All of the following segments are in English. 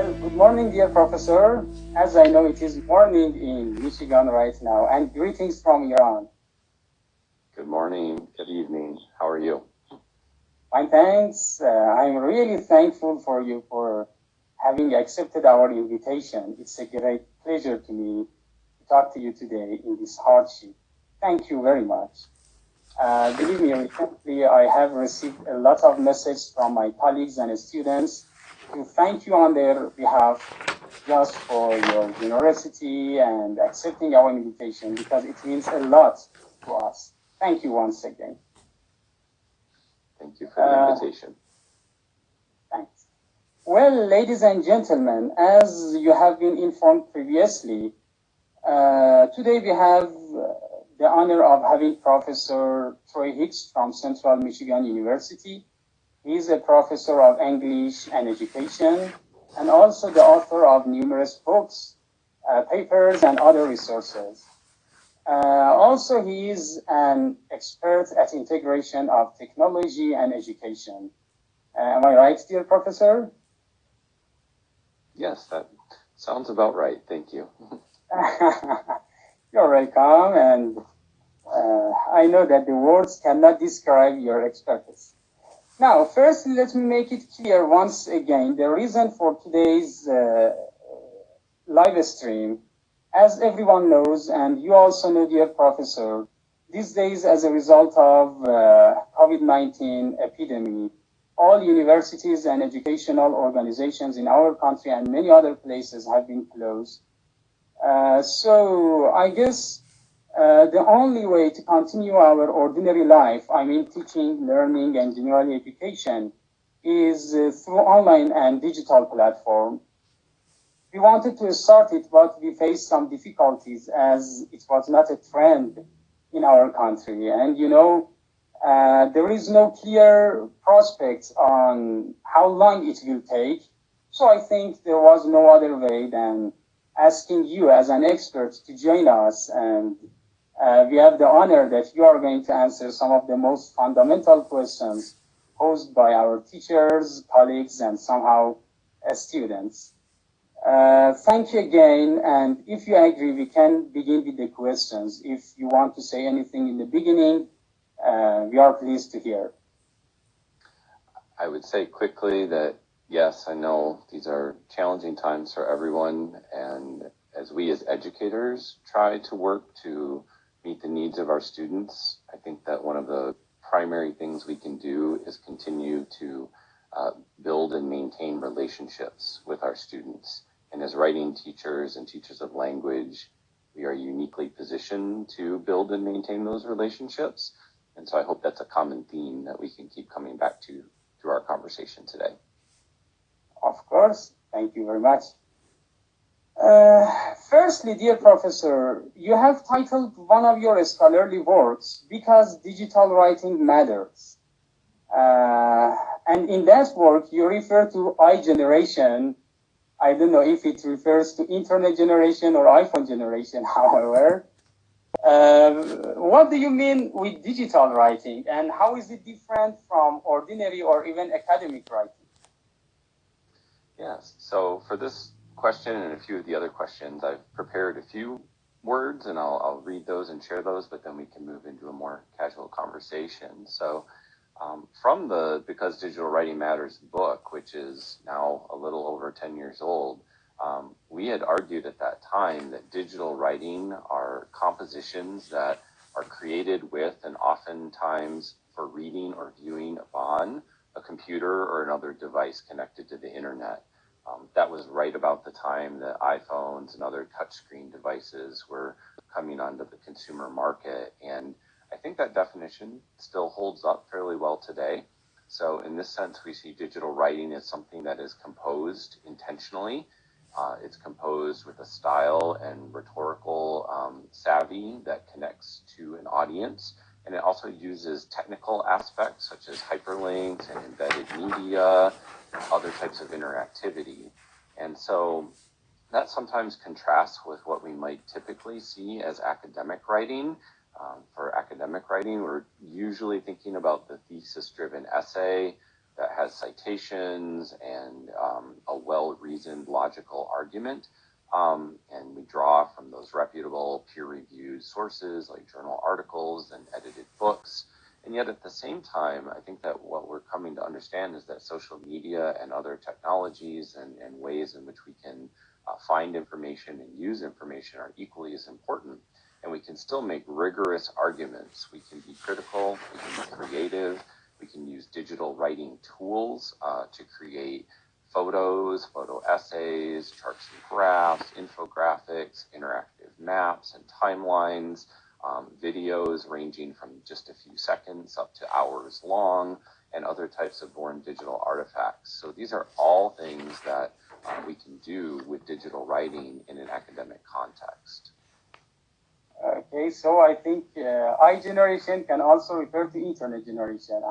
Well, good morning, dear professor. As I know, it is morning in Michigan right now, and greetings from Iran. Good morning, good evening. How are you? Fine, thanks. I'm really thankful for you for having accepted our invitation. It's a great pleasure to me to talk to you today in this hardship. Thank you very much. Believe me, recently I have received a lot of messages from my colleagues and students to thank you on their behalf just for your generosity and accepting our invitation because it means a lot to us. Thank you once again. Thank you for the invitation. Thanks. Well, ladies and gentlemen, as you have been informed previously, today we have the honor of having Professor Troy Hicks from Central Michigan University. He is a professor of English and education and also the author of numerous books, papers, and other resources. Also, he is an expert at integration of technology and education. Am I right, dear professor? Yes, that sounds about right. Thank you. You're welcome, and I know that the words cannot describe your expertise. Now, first, let me make it clear once again the reason for today's live stream. As everyone knows, and you also know, dear professor, these days, as a result of COVID-19 epidemic, all universities and educational organizations in our country and many other places have been closed. So I guess the only way to continue our ordinary life, I mean teaching, learning, and general education, is through online and digital platform. We wanted to start it, but we faced some difficulties as it was not a trend in our country. And there is no clear prospects on how long it will take. So I think there was no other way than asking you as an expert to join us. And we have the honor that you are going to answer some of the most fundamental questions posed by our teachers, colleagues, and somehow students. Thank you again, and if you agree, we can begin with the questions. If you want to say anything in the beginning, we are pleased to hear. I would say quickly that, yes, I know these are challenging times for everyone, and as we as educators try to work to meet the needs of our students, I think that one of the primary things we can do is continue to build and maintain relationships with our students. And as writing teachers and teachers of language, we are uniquely positioned to build and maintain those relationships. And so I hope that's a common theme that we can keep coming back to through our conversation today. Of course. Thank you very much. Firstly, dear professor, you have titled one of your scholarly works, Because Digital Writing Matters. And in that work, you refer to iGeneration. I don't know if it refers to internet generation or iPhone generation, however. What do you mean with digital writing, and how is it different from ordinary or even academic writing? Yes, so for this question and a few of the other questions, I've prepared a few words, and I'll read those and share those, but then we can move into a more casual conversation. So from the Because Digital Writing Matters book, which is now a little over 10 years old, we had argued at that time that digital writing are compositions that are created with and oftentimes for reading or viewing on a computer or another device connected to the internet. That was right about the time that iPhones and other touchscreen devices were coming onto the consumer market. And I think that definition still holds up fairly well today. So in this sense, we see digital writing as something that is composed intentionally. It's composed with a style and rhetorical savvy that connects to an audience. And it also uses technical aspects such as hyperlinks and embedded media and other types of interactivity. And so that sometimes contrasts with what we might typically see as academic writing. For academic writing, we're usually thinking about the thesis-driven essay that has citations and a well-reasoned logical argument. And we draw from those reputable peer-reviewed sources like journal articles and edited books. And yet at the same time, I think that what we're coming to understand is that social media and other technologies and ways in which we can find information and use information are equally as important. And we can still make rigorous arguments. We can be critical, we can be creative, we can use digital writing tools to create photos, photo essays, charts and graphs, infographics, interactive maps and timelines, videos ranging from just a few seconds up to hours long, and other types of born digital artifacts. So these are all things that we can do with digital writing in an academic context. Okay, so I think I generation can also refer to internet generation.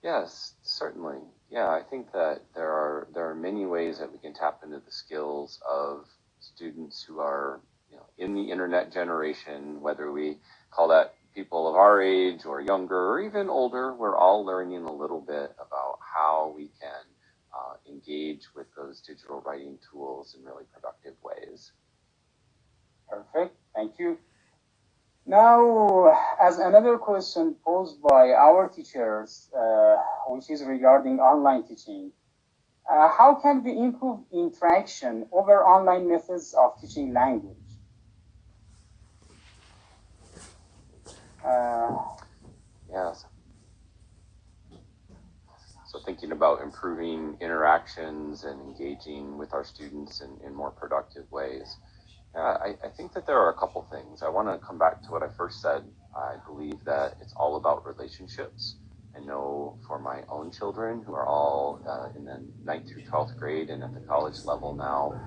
Yes, certainly. Yeah, I think that there are many ways that we can tap into the skills of students who are in the internet generation, whether we call that people of our age or younger or even older. We're all learning a little bit about how we can engage with those digital writing tools in really productive ways. Perfect, thank you. Now, as another question posed by our teachers, which is regarding online teaching, how can we improve interaction over online methods of teaching language? Yes. So thinking about improving interactions and engaging with our students in more productive ways. Yeah, I think that there are a couple things. I want to come back to what I first said. I believe that it's all about relationships. I know for my own children who are all in the 9th through 12th grade and at the college level now,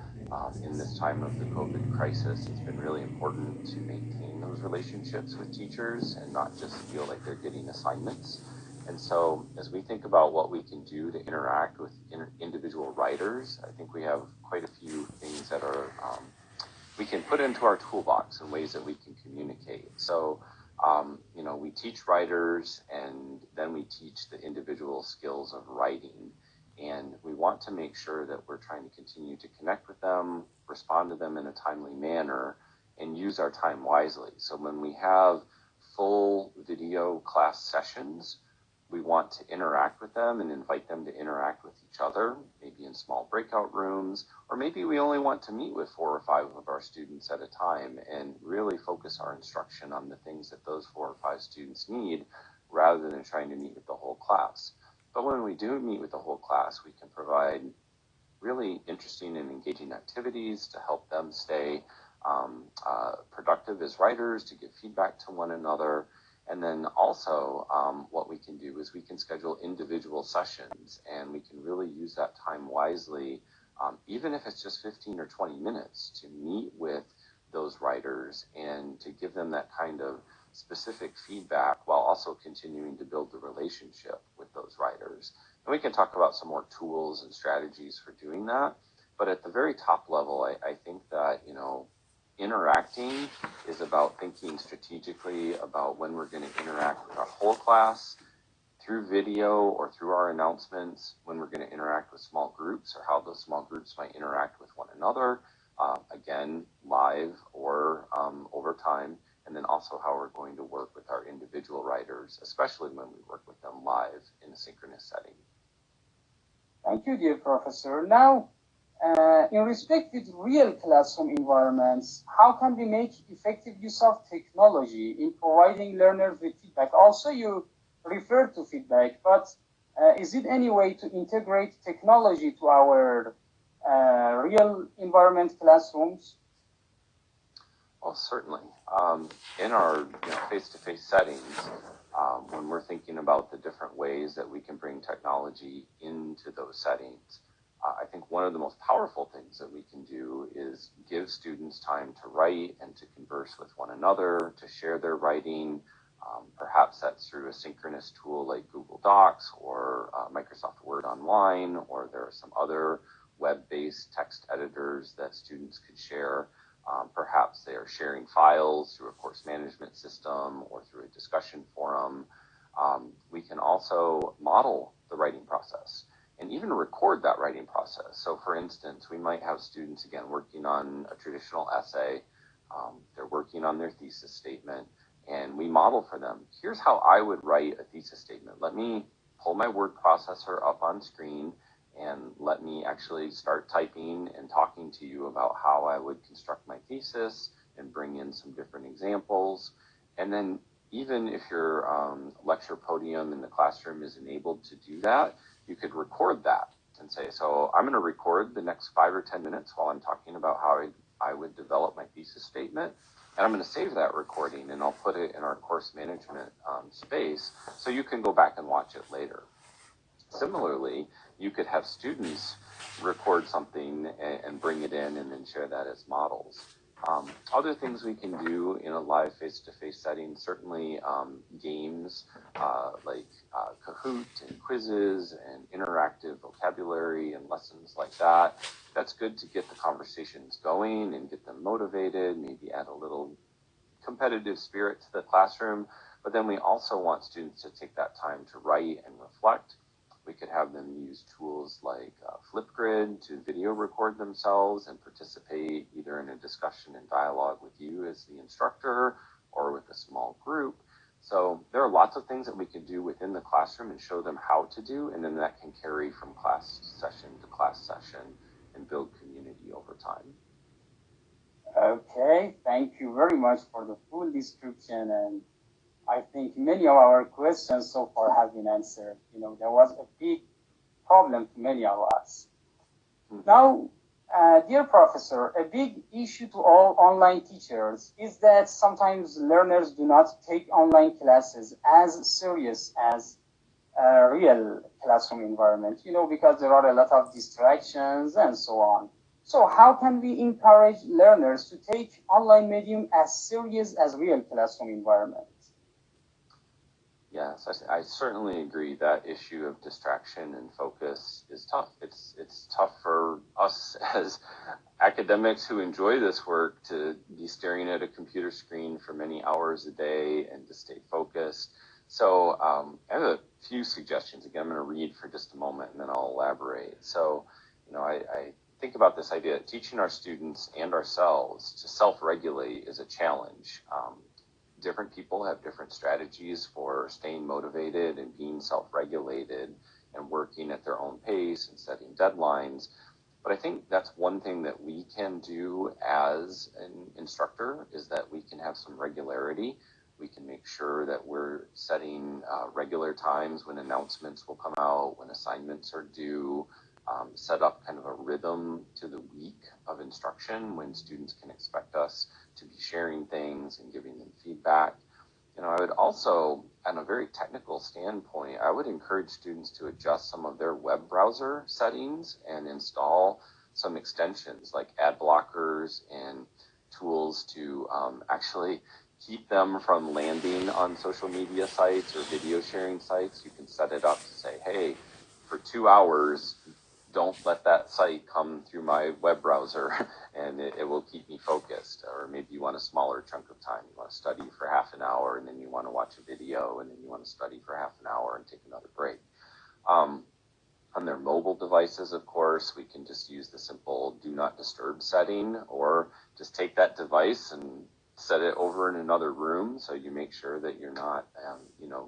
in this time of the COVID crisis, it's been really important to maintain those relationships with teachers and not just feel like they're getting assignments. And so as we think about what we can do to interact with individual writers, I think we have quite a few things that are we can put into our toolbox in ways that we can communicate. So, we teach writers and then we teach the individual skills of writing. And we want to make sure that we're trying to continue to connect with them, respond to them in a timely manner, and use our time wisely. So when we have full video class sessions, we want to interact with them and invite them to interact with each other, maybe in small breakout rooms, or maybe we only want to meet with 4 or 5 of our students at a time and really focus our instruction on the things that those 4 or 5 students need rather than trying to meet with the whole class. But when we do meet with the whole class, we can provide really interesting and engaging activities to help them stay productive as writers, to give feedback to one another. And then also what we can do is we can schedule individual sessions and we can really use that time wisely, even if it's just 15 or 20 minutes to meet with those writers and to give them that kind of specific feedback while also continuing to build the relationship with those writers. And we can talk about some more tools and strategies for doing that. But at the very top level, I think that, interacting is about thinking strategically about when we're going to interact with our whole class through video or through our announcements, when we're going to interact with small groups or how those small groups might interact with one another, again, live or over time, and then also how we're going to work with our individual writers, especially when we work with them live in a synchronous setting. Thank you, dear professor. Now, in respect with real classroom environments, how can we make effective use of technology in providing learners with feedback? Also, you referred to feedback, but is it any way to integrate technology to our real environment classrooms? Well, certainly. In our face-to-face settings, when we're thinking about the different ways that we can bring technology into those settings, I think one of the most powerful things that we can do is give students time to write and to converse with one another, to share their writing. Perhaps that's through a synchronous tool like Google Docs or Microsoft Word Online, or there are some other web-based text editors that students could share. Perhaps they are sharing files through a course management system or through a discussion forum. We can also model the writing process and even record that writing process. So for instance, we might have students, again, working on a traditional essay. They're working on their thesis statement, and we model for them. Here's how I would write a thesis statement. Let me pull my word processor up on screen and let me actually start typing and talking to you about how I would construct my thesis and bring in some different examples. And then even if your lecture podium in the classroom is enabled to do that, you could record that and say, so I'm going to record the next 5 or 10 minutes while I'm talking about how I would develop my thesis statement. And I'm going to save that recording and I'll put it in our course management space so you can go back and watch it later. Similarly, you could have students record something and bring it in and then share that as models. Other things we can do in a live face-to-face setting, certainly games like Kahoot and quizzes and interactive vocabulary and lessons like that. That's good to get the conversations going and get them motivated, maybe add a little competitive spirit to the classroom. But then we also want students to take that time to write and reflect. We could have them use tools like Flipgrid to video record themselves and participate either in a discussion and dialogue with you as the instructor or with a small group. So there are lots of things that we could do within the classroom and show them how to do, and then that can carry from class session to class session and build community over time. Okay, thank you very much for the full description, and I think many of our questions so far have been answered. There was a big problem to many of us. Now, dear professor, a big issue to all online teachers is that sometimes learners do not take online classes as serious as a real classroom environment, because there are a lot of distractions and so on. So how can we encourage learners to take online medium as serious as real classroom environment? Yes, I certainly agree that issue of distraction and focus is tough. It's tough for us as academics who enjoy this work to be staring at a computer screen for many hours a day and to stay focused. So I have a few suggestions. Again, I'm going to read for just a moment and then I'll elaborate. So, I think about this idea that teaching our students and ourselves to self-regulate is a challenge. Different people have different strategies for staying motivated and being self-regulated and working at their own pace and setting deadlines. But I think that's one thing that we can do as an instructor is that we can have some regularity. We can make sure that we're setting regular times when announcements will come out, when assignments are due, set up kind of a rhythm to the week of instruction when students can expect us to be sharing things and giving them feedback. I would also, on a very technical standpoint, I would encourage students to adjust some of their web browser settings and install some extensions like ad blockers and tools to actually keep them from landing on social media sites or video sharing sites. You can set it up to say, hey, for 2 hours, don't let that site come through my web browser and it will keep me focused. Or maybe you want a smaller chunk of time. You want to study for half an hour and then you want to watch a video and then you want to study for half an hour and take another break. On their mobile devices, of course, we can just use the simple do not disturb setting or just take that device and set it over in another room so you make sure that you're not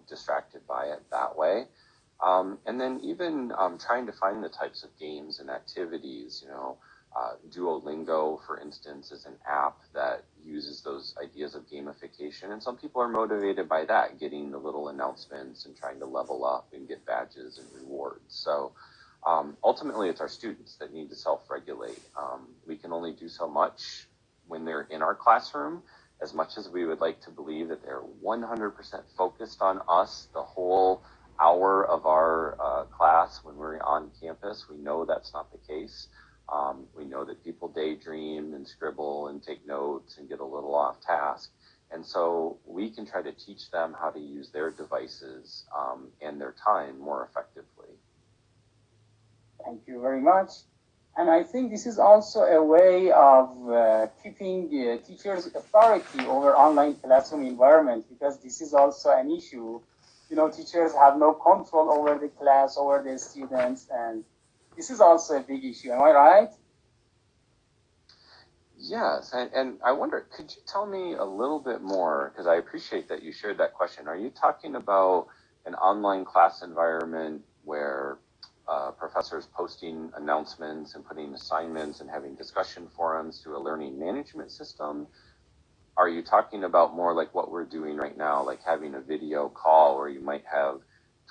distracted by it that way. And then even trying to find the types of games and activities, Duolingo, for instance, is an app that uses those ideas of gamification. And some people are motivated by that, getting the little announcements and trying to level up and get badges and rewards. So ultimately, it's our students that need to self-regulate. We can only do so much when they're in our classroom. As much as we would like to believe that they're 100% focused on us the whole hour of our class when we're on campus, we know that's not the case. We know that people daydream and scribble and take notes and get a little off task. And so we can try to teach them how to use their devices and their time more effectively. Thank you very much. And I think this is also a way of keeping teachers' authority over online classroom environment, because this is also an issue teachers have no control over the class, over the students, and this is also a big issue. Am I right? Yes, and I wonder, could you tell me a little bit more, because I appreciate that you shared that question. Are you talking about an online class environment where professors posting announcements and putting assignments and having discussion forums through a learning management system? Are you talking about more like what we're doing right now, like having a video call where you might have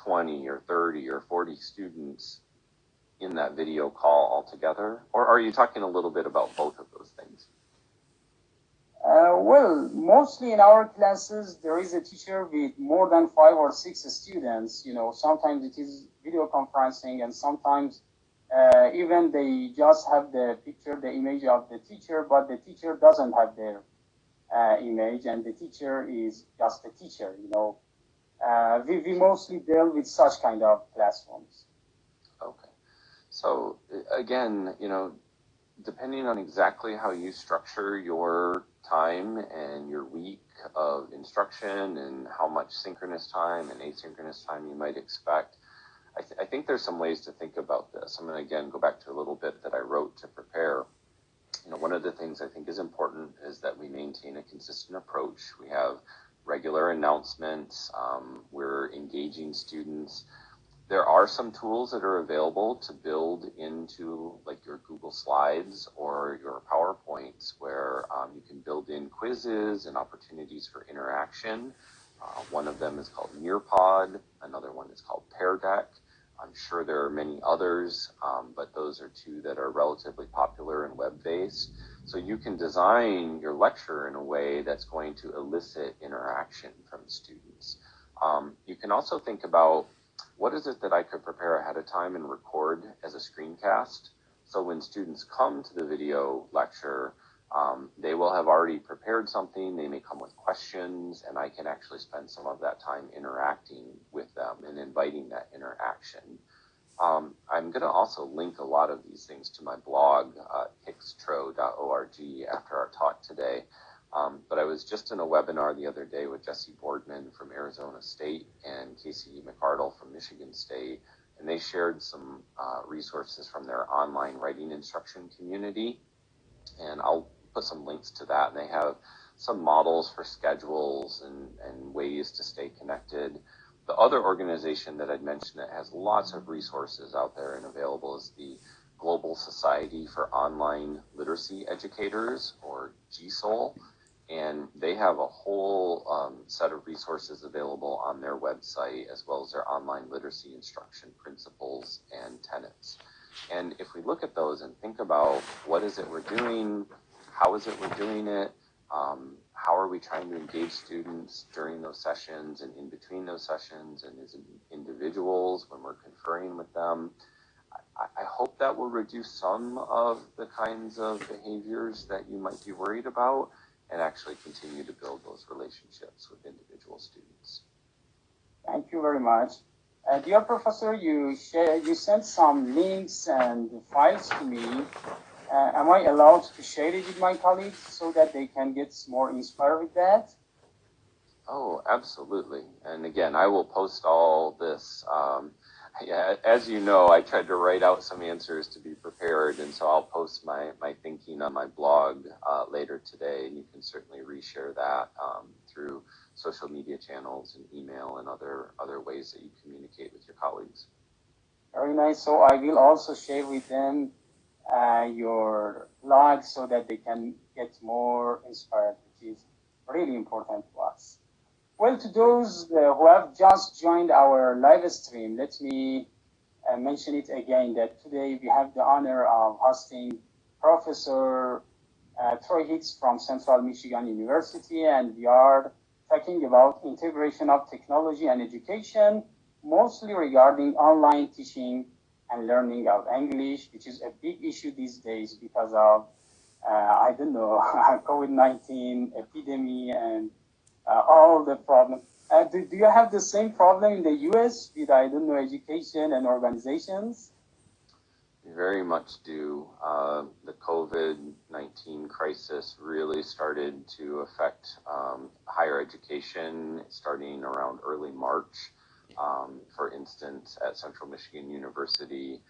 20 or 30 or 40 students in that video call altogether? Or are you talking a little bit about both of those things? Well, mostly in our classes, there is a teacher with more than 5 or 6 students. Sometimes it is video conferencing, and sometimes even they just have the picture, the image of the teacher, but the teacher doesn't have their image, and the teacher is just a teacher. We mostly deal with such kind of classrooms. Okay. So again, depending on exactly how you structure your time and your week of instruction and how much synchronous time and asynchronous time you might expect, I think there's some ways to think about this. I'm going to again go back to a little bit that I wrote to prepare. One of the things I think is important is that we maintain a consistent approach. We have regular announcements. We're engaging students. There are some tools that are available to build into like your Google Slides or your PowerPoints where you can build in quizzes and opportunities for interaction. One of them is called Nearpod. Another one is called Pear Deck. I'm sure there are many others, but those are two that are relatively popular and web-based. So you can design your lecture in a way that's going to elicit interaction from students. You can also think about what is it that I could prepare ahead of time and record as a screencast? So when students come to the video lecture, they will have already prepared something. They may come with questions, and I can actually spend some of that time interacting with them and inviting that interaction. I'm going to also link a lot of these things to my blog, hixtro.org, after our talk today. But I was just in a webinar the other day with Jesse Boardman from Arizona State and Casey McArdle from Michigan State, and they shared some resources from their online writing instruction community. And I'll put some links to that. And they have some models for schedules and ways to stay connected. The other organization that I'd mentioned that has lots of resources out there and available is the Global Society for Online Literacy Educators, or GSOL. And they have a whole set of resources available on their website, as well as their online literacy instruction principles and tenets. And if we look at those and think about what is it we're doing, how is it we're doing it, how are we trying to engage students during those sessions and in between those sessions and as individuals when we're conferring with them, I hope that will reduce some of the kinds of behaviors that you might be worried about and actually continue to build those relationships with individual students. Thank you very much. Dear Professor, you sent some links and files to me. Am I allowed to share it with my colleagues so that they can get more inspired with that? Oh, absolutely. And again, I will post all this. Yeah, as you know, I tried to write out some answers to be prepared, and so I'll post my thinking on my blog later today, and you can certainly reshare that through social media channels and email and other ways that you communicate with your colleagues. Very nice. So I will also share with them your blog so that they can get more inspired, which is really important to us. Well, to those who have just joined our live stream, let me mention it again that today we have the honor of hosting Professor Troy Hicks from Central Michigan University, and we are talking about integration of technology and education, mostly regarding online teaching and learning of English, which is a big issue these days because of, I don't know, COVID-19 epidemic and all the problem. Do you have the same problem in the US with, I don't know, education and organizations? We very much do. The COVID-19 crisis really started to affect higher education starting around early March. For instance, at Central Michigan University,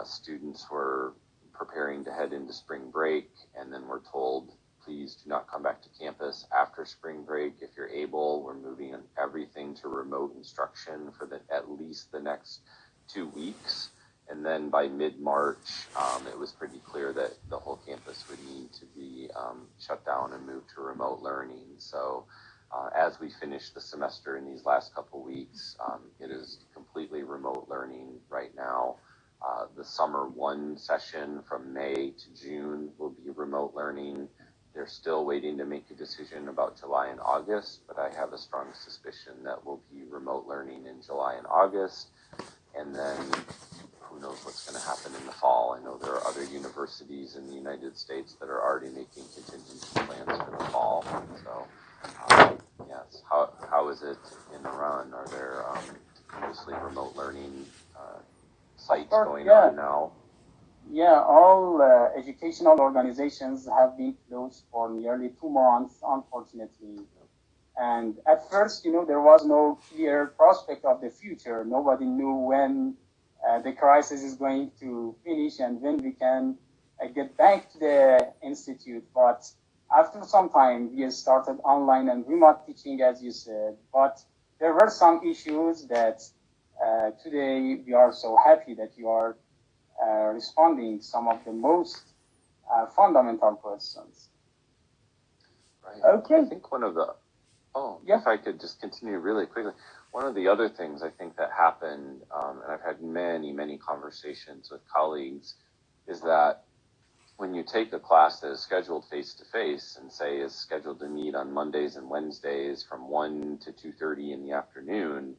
students were preparing to head into spring break, and then were told, please do not come back to campus after spring break. If you're able, we're moving everything to remote instruction for at least the next 2 weeks. And then by mid-March, it was pretty clear that the whole campus would need to be shut down and moved to remote learning. So as we finish the semester in these last couple weeks, it is completely remote learning right now. The summer 1 session from May to June will be remote learning. They're still waiting to make a decision about July and August, but I have a strong suspicion that we'll be remote learning in July and August. And then who knows what's going to happen in the fall. I know there are other universities in the United States that are already making contingency plans for the fall. So, yes, how is it in Iran? Are there mostly remote learning sites going on now? Yeah, all educational organizations have been closed for nearly 2 months, unfortunately. And at first, there was no clear prospect of the future. Nobody knew when the crisis is going to finish and when we can get back to the institute. But after some time, we started online and remote teaching, as you said. But there were some issues that today we are so happy that you are responding some of the most fundamental questions. Right. Okay. I think one of the, if I could just continue really quickly, one of the other things I think that happened, and I've had many conversations with colleagues, is that when you take a class that is scheduled face-to-face and say is scheduled to meet on Mondays and Wednesdays from 1 to 2:30 in the afternoon,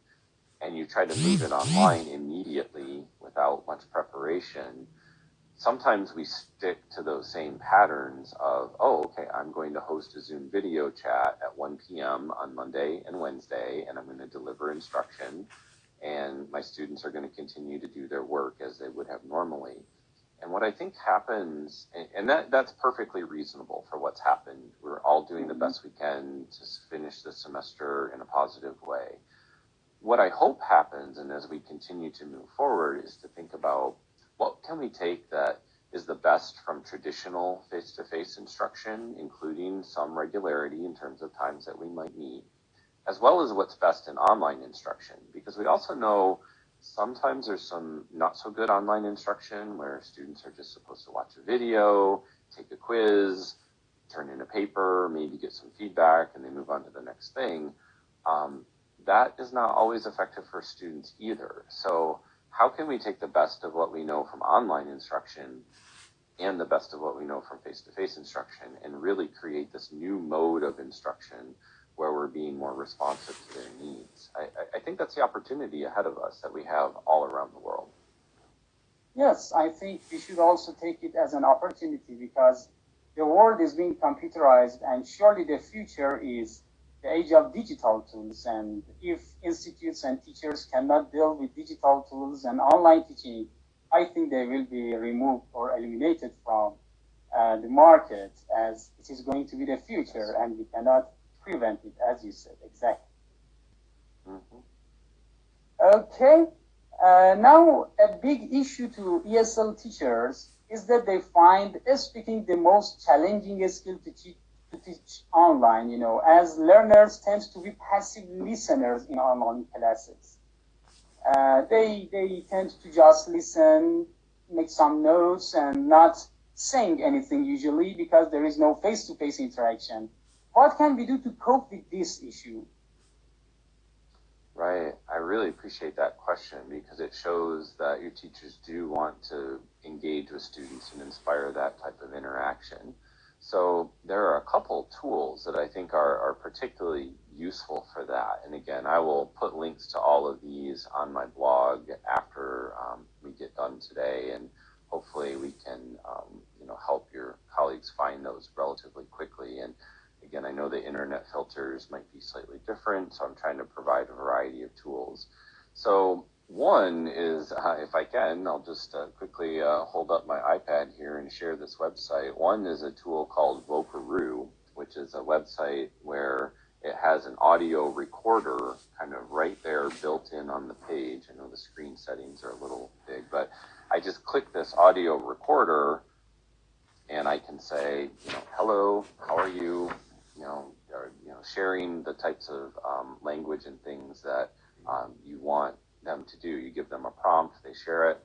and you try to move it online immediately without much preparation, sometimes we stick to those same patterns of, okay, I'm going to host a Zoom video chat at 1 p.m. on Monday and Wednesday, and I'm going to deliver instruction, and my students are going to continue to do their work as they would have normally. And what I think happens, and that's perfectly reasonable for what's happened. We're all doing the best we can to finish the semester in a positive way. What I hope happens, and as we continue to move forward, is to think about what can we take that is the best from traditional face-to-face instruction, including some regularity in terms of times that we might meet, as well as what's best in online instruction. Because we also know sometimes there's some not so good online instruction where students are just supposed to watch a video, take a quiz, turn in a paper, maybe get some feedback, and they move on to the next thing. That is not always effective for students either. So how can we take the best of what we know from online instruction and the best of what we know from face-to-face instruction and really create this new mode of instruction where we're being more responsive to their needs? I think that's the opportunity ahead of us that we have all around the world. Yes, I think we should also take it as an opportunity because the world is being computerized and surely the future is the age of digital tools. And if institutes and teachers cannot deal with digital tools and online teaching, I think they will be removed or eliminated from the market, as it is going to be the future and we cannot prevent it, as you said. Exactly. Okay. Now, a big issue to ESL teachers is that they find speaking the most challenging skill to teach online, as learners tend to be passive listeners in online classes. They tend to just listen, make some notes, and not saying anything usually because there is no face-to-face interaction. What can we do to cope with this issue? Right. I really appreciate that question because it shows that your teachers do want to engage with students and inspire that type of interaction. So there are a couple tools that I think are particularly useful for that. And again, I will put links to all of these on my blog after we get done today, and hopefully we can help your colleagues find those relatively quickly. And again, I know the internet filters might be slightly different, so I'm trying to provide a variety of tools. So one is, if I can, I'll just quickly hold up my iPad here and share this website. One is a tool called Vocaroo, which is a website where it has an audio recorder kind of right there built in on the page. I know the screen settings are a little big, but I just click this audio recorder and I can say, hello, how are you? Or, sharing the types of language and things that you want them to do. You give them a prompt, they share it,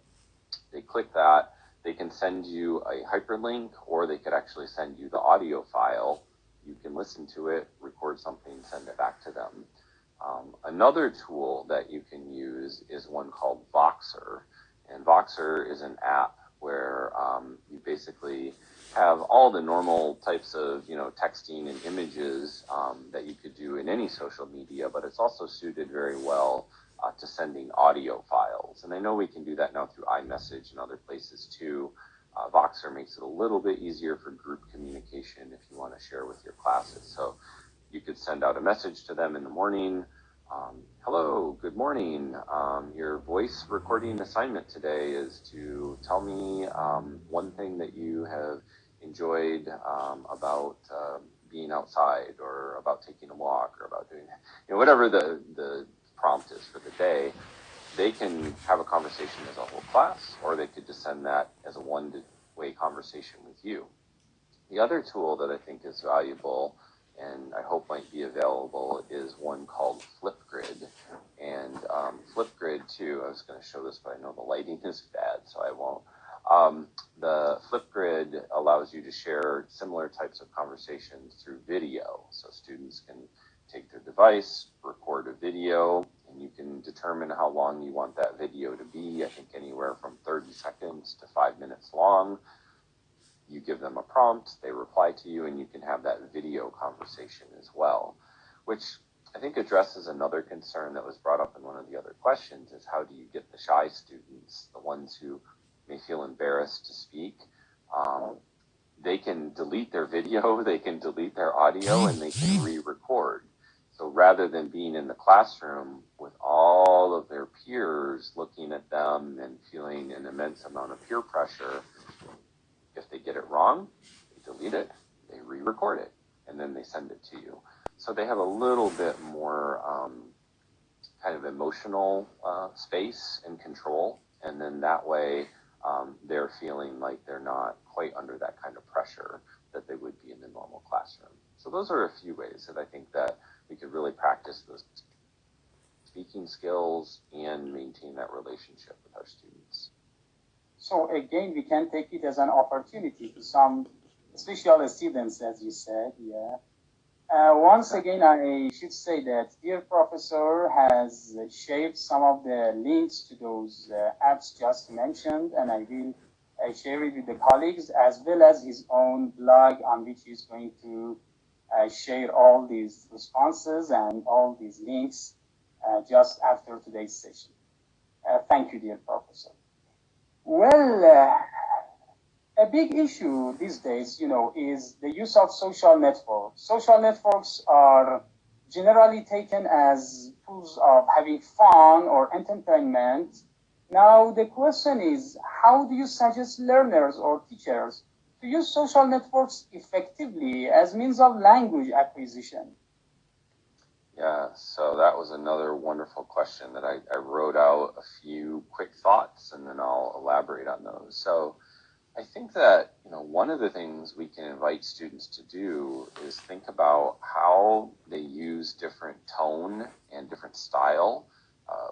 they click that, they can send you a hyperlink, or they could actually send you the audio file. You can listen to it, record something, send it back to them. Another tool that you can use is one called Voxer. And Voxer is an app where you basically have all the normal types of texting and images that you could do in any social media, but it's also suited very well to sending audio files. And I know we can do that now through iMessage and other places too. Voxer makes it a little bit easier for group communication if you want to share with your classes. So you could send out a message to them in the morning. Hello, good morning. Your voice recording assignment today is to tell me one thing that you have enjoyed about being outside, or about taking a walk, or about doing whatever the prompt is for the day. They can have a conversation as a whole class, or they could just send that as a one-way conversation with you. The other tool that I think is valuable and I hope might be available is one called Flipgrid. And Flipgrid too, I was going to show this, but I know the lighting is bad, so I won't. The Flipgrid allows you to share similar types of conversations through video. So students can take their device, record a video, and you can determine how long you want that video to be. I think anywhere from 30 seconds to 5 minutes long. You give them a prompt, they reply to you, and you can have that video conversation as well, which I think addresses another concern that was brought up in one of the other questions, is how do you get the shy students, the ones who may feel embarrassed to speak? They can delete their video, they can delete their audio, and they can re-record. So rather than being in the classroom with all of their peers looking at them and feeling an immense amount of peer pressure, if they get it wrong, they delete it, they re-record it, and then they send it to you. So they have a little bit more kind of emotional space and control, and then that way they're feeling like they're not quite under that kind of pressure that they would be in the normal classroom. So those are a few ways that I think that we could really practice those speaking skills and maintain that relationship with our students. So again, we can take it as an opportunity to some special students, as you said, yeah. Once again, I should say that dear professor has shared some of the links to those apps just mentioned, and I will share it with the colleagues, as well as his own blog on which he's going to share all these responses and all these links just after today's session. Thank you, dear professor. Well, a big issue these days, is the use of social networks. Social networks are generally taken as tools of having fun or entertainment. Now, the question is, how do you suggest learners or teachers to use social networks effectively as means of language acquisition? Yeah, so that was another wonderful question that I wrote out a few quick thoughts, and then I'll elaborate on those. So I think that one of the things we can invite students to do is think about how they use different tone and different style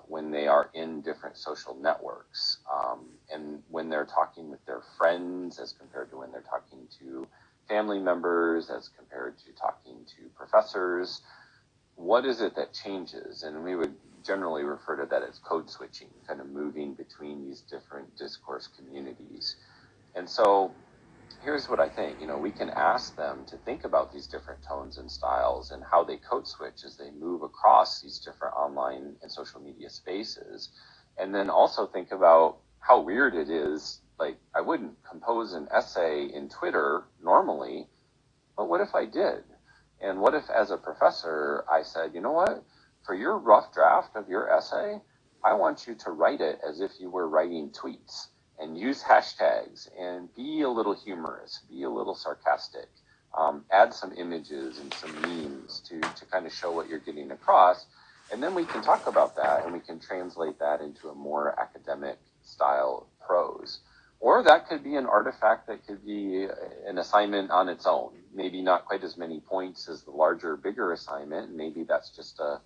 when they are in different social networks, and when they're talking with their friends as compared to when they're talking to family members, as compared to talking to professors. What is it that changes? And we would generally refer to that as code switching, kind of moving between these different discourse communities. And so here's what I think, we can ask them to think about these different tones and styles and how they code switch as they move across these different online and social media spaces. And then also think about how weird it is. Like, I wouldn't compose an essay in Twitter normally, but what if I did? And what if, as a professor, I said, you know what, for your rough draft of your essay, I want you to write it as if you were writing tweets, and use hashtags, and be a little humorous, be a little sarcastic. add some images and some memes to kind of show what you're getting across. And then we can talk about that and we can translate that into a more academic style prose. Or that could be an artifact that could be an assignment on its own. Maybe not quite as many points as the larger, bigger assignment. Maybe that's just a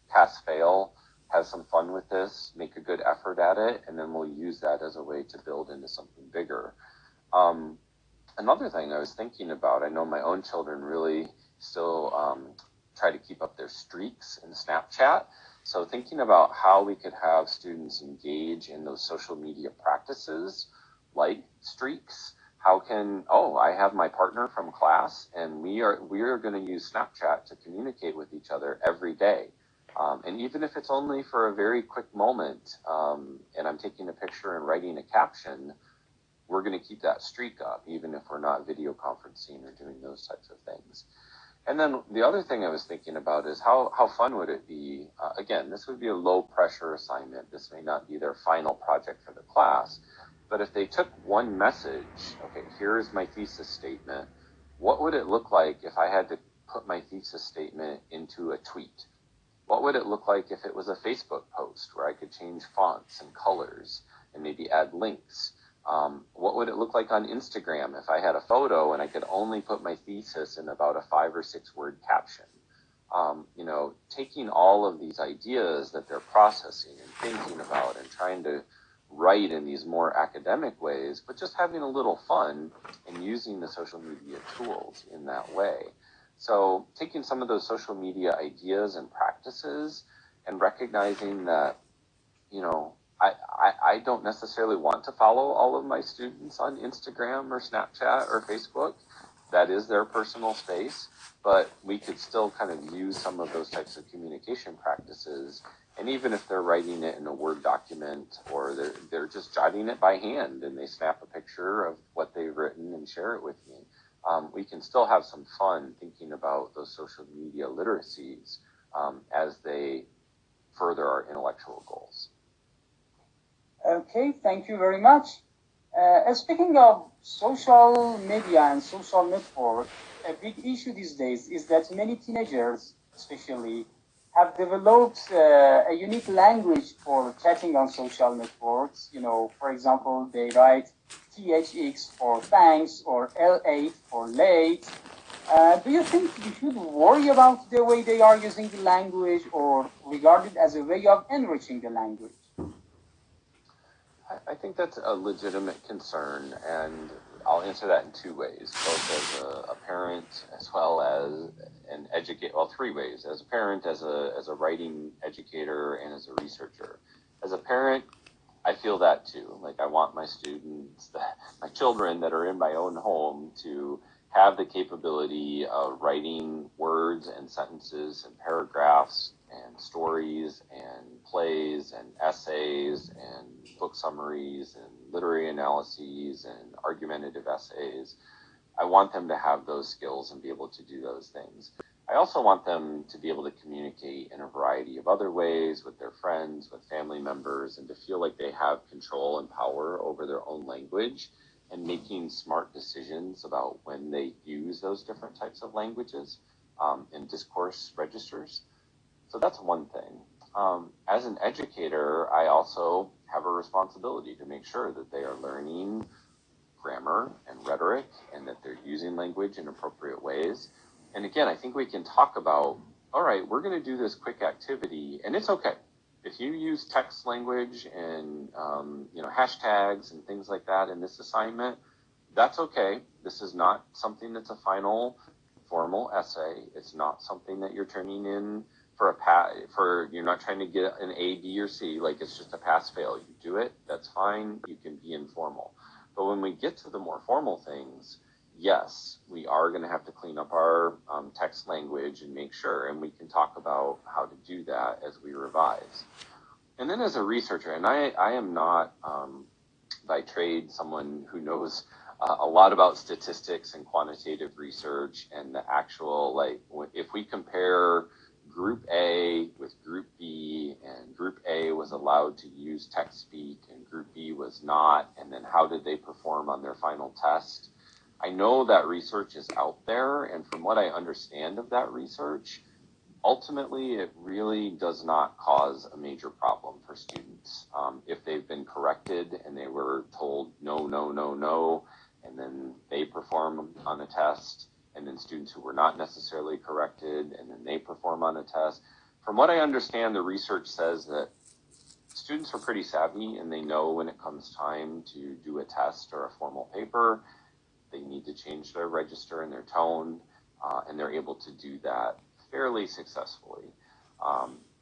pass-fail, have some fun with this, make a good effort at it, and then we'll use that as a way to build into something bigger. Another thing I was thinking about, I know my own children really still try to keep up their streaks in Snapchat. So thinking about how we could have students engage in those social media practices like streaks. How can, I have my partner from class and we are going to use Snapchat to communicate with each other every day. And even if it's only for a very quick moment, and I'm taking a picture and writing a caption, we're going to keep that streak up, even if we're not video conferencing or doing those types of things. And then the other thing I was thinking about is how fun would it be? Again, this would be a low pressure assignment. This may not be their final project for the class, but if they took one message, okay, here's my thesis statement. What would it look like if I had to put my thesis statement into a tweet? What would it look like if it was a Facebook post where I could change fonts and colors and maybe add links? What would it look like on Instagram if I had a photo and I could only put my thesis in about a 5 or 6 word caption? Taking all of these ideas that they're processing and thinking about and trying to write in these more academic ways, but just having a little fun and using the social media tools in that way. So taking some of those social media ideas and practices and recognizing that, I don't necessarily want to follow all of my students on Instagram or Snapchat or Facebook. That is their personal space, but we could still kind of use some of those types of communication practices. And even if they're writing it in a Word document or they're just jotting it by hand and they snap a picture of what they've written and share it with me, we can still have some fun thinking about those social media literacies as they further our intellectual goals. Okay, thank you very much. Speaking of social media and social network, a big issue these days is that many teenagers, especially, have developed a unique language for chatting on social networks. For example, they write THX for thanks or L8 for late. Do you think we should worry about the way they are using the language or regard it as a way of enriching the language? I think that's a legitimate concern, and I'll answer that in 2 ways, both as a parent as well as an educator. Well, 3 ways: as a parent, as a writing educator, and as a researcher. As a parent, I feel that too. Like I want my students, my children that are in my own home, to have the capability of writing words and sentences and paragraphs and stories and plays and essays and book summaries and literary analyses and argumentative essays. I want them to have those skills and be able to do those things. I also want them to be able to communicate in a variety of other ways with their friends, with family members, and to feel like they have control and power over their own language and making smart decisions about when they use those different types of languages in discourse registers. So that's one thing. As an educator, I also have a responsibility to make sure that they are learning grammar and rhetoric and that they're using language in appropriate ways. And again, I think we can talk about, all right, we're going to do this quick activity, and it's okay. If you use text language and hashtags and things like that in this assignment, that's okay. This is not something that's a final formal essay. It's not something that you're turning in you're not trying to get an A, B, or C, like it's just a pass-fail. You do it, that's fine. You can be informal. But when we get to the more formal things, yes, we are going to have to clean up our text language and make sure, and we can talk about how to do that as we revise. And then as a researcher, and I am not by trade someone who knows a lot about statistics and quantitative research and the actual, if we compare Group A with Group B, and Group A was allowed to use text speak and Group B was not, and then how did they perform on their final test? I know that research is out there, and from what I understand of that research, ultimately it really does not cause a major problem for students. If they've been corrected and they were told no, no, no, no, and then they perform on a test, and then students who were not necessarily corrected, and then they perform on a test. From what I understand, the research says that students are pretty savvy and they know when it comes time to do a test or a formal paper, they need to change their register and their tone, and they're able to do that fairly successfully.